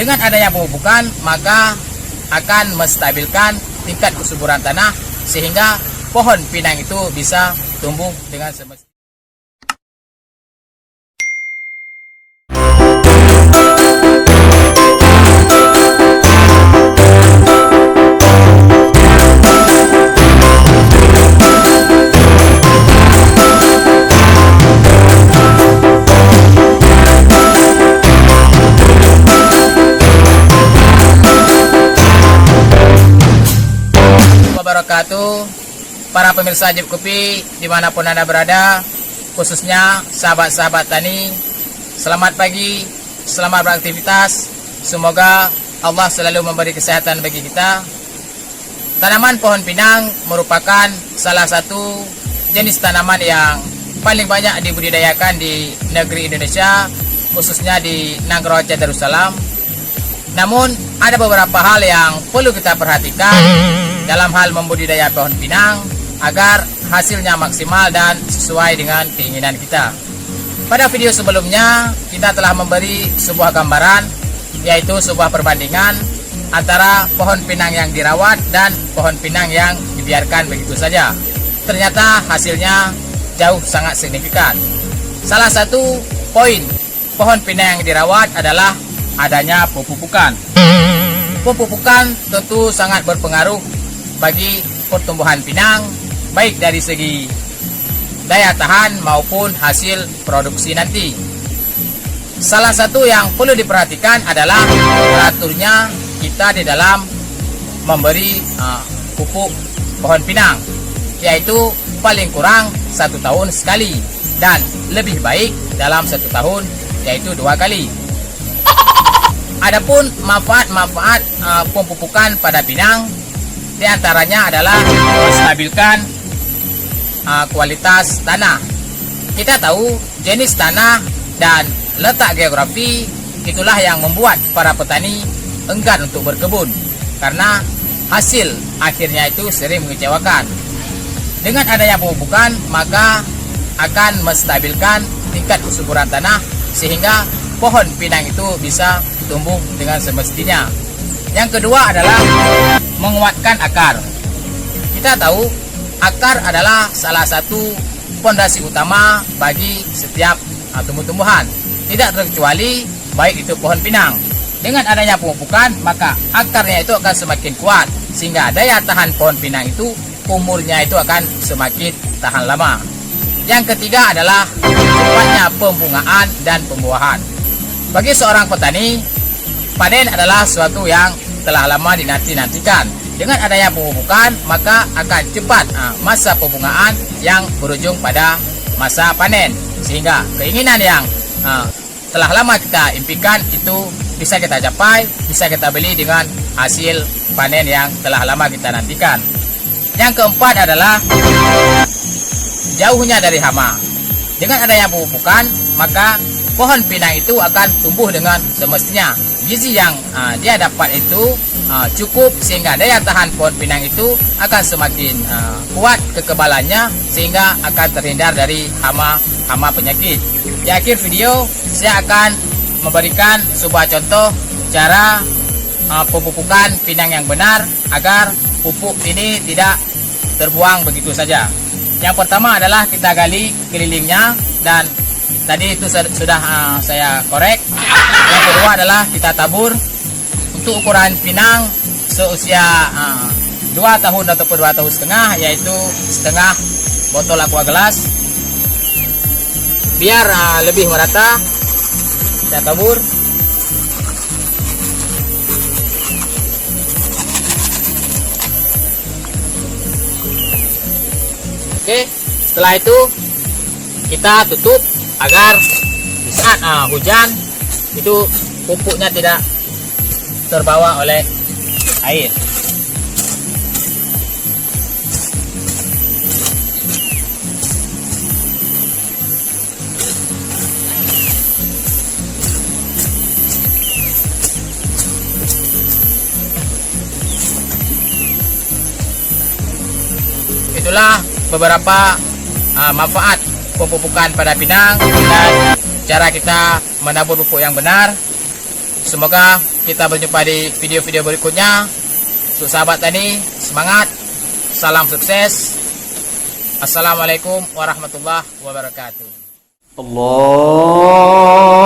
Dengan adanya pemupukan, maka akan menstabilkan tingkat kesuburan tanah sehingga pohon pinang itu bisa tumbuh dengan semestinya. Wabarakatuh, para pemirsa Ajib Kopi dimanapun Anda berada, khususnya sahabat-sahabat tani, selamat pagi, selamat beraktivitas. Semoga Allah selalu memberi kesehatan bagi kita. Tanaman pohon pinang merupakan salah satu jenis tanaman yang paling banyak dibudidayakan di negeri Indonesia, khususnya di Nagrojah Darussalam. Namun ada beberapa hal yang perlu kita perhatikan dalam hal membudidaya pohon pinang agar hasilnya maksimal dan sesuai dengan keinginan kita. Pada video sebelumnya kita telah memberi sebuah gambaran, yaitu sebuah perbandingan antara pohon pinang yang dirawat dan pohon pinang yang dibiarkan begitu saja. Ternyata hasilnya jauh sangat signifikan. Salah satu poin pohon pinang yang dirawat adalah adanya pemupukan. Pemupukan tentu sangat berpengaruh bagi pertumbuhan pinang, baik dari segi daya tahan maupun hasil produksi nanti. Salah satu yang perlu diperhatikan adalah teraturnya kita di dalam memberi pupuk pohon pinang, yaitu paling kurang 1 tahun sekali dan lebih baik dalam 1 tahun yaitu 2 kali. Adapun manfaat-manfaat pemupukan pada pinang, di antaranya adalah menstabilkan kualitas tanah. Kita tahu jenis tanah dan letak geografi itulah yang membuat para petani enggan untuk berkebun, karena hasil akhirnya itu sering mengecewakan. Dengan adanya pemupukan, maka akan menstabilkan tingkat kesuburan tanah sehingga pohon pinang itu bisa tumbuh dengan semestinya. Yang kedua adalah menguatkan akar. Kita tahu akar adalah salah satu fondasi utama bagi setiap tumbuh-tumbuhan, tidak terkecuali baik itu pohon pinang. Dengan adanya pemupukan, maka akarnya itu akan semakin kuat sehingga daya tahan pohon pinang itu umurnya itu akan semakin tahan lama. Yang ketiga adalah cepatnya pembungaan dan pembuahan. Bagi seorang petani, panen adalah suatu yang telah lama dinanti-nantikan. Dengan adanya pemupukan, maka akan cepat masa pembungaan yang berujung pada masa panen, sehingga keinginan yang telah lama kita impikan itu bisa kita capai, bisa kita beli dengan hasil panen yang telah lama kita nantikan. Yang keempat adalah jauhnya dari hama. Dengan adanya pemupukan, maka pohon pinang itu akan tumbuh dengan semestinya. Gizi yang dia dapat itu cukup sehingga daya tahan pohon pinang itu akan semakin kuat kekebalannya sehingga akan terhindar dari hama penyakit. Di akhir video saya akan memberikan sebuah contoh cara pemupukan pinang yang benar agar pupuk ini tidak terbuang begitu saja. Yang pertama adalah kita gali kelilingnya, dan tadi itu sudah saya korek. Yang kedua adalah kita tabur. Untuk ukuran pinang seusia 2 tahun ataupun 2 tahun setengah, yaitu setengah botol aqua gelas. Biar lebih merata, kita tabur. Oke, setelah itu kita tutup agar di saat hujan itu pupuknya tidak terbawa oleh air. Itulah beberapa manfaat pemupukan pada pinang dan cara kita menabur pupuk yang benar. Semoga kita berjumpa di video-video berikutnya. Untuk sahabat tani, semangat, salam sukses. Assalamualaikum warahmatullahi wabarakatuh. Allah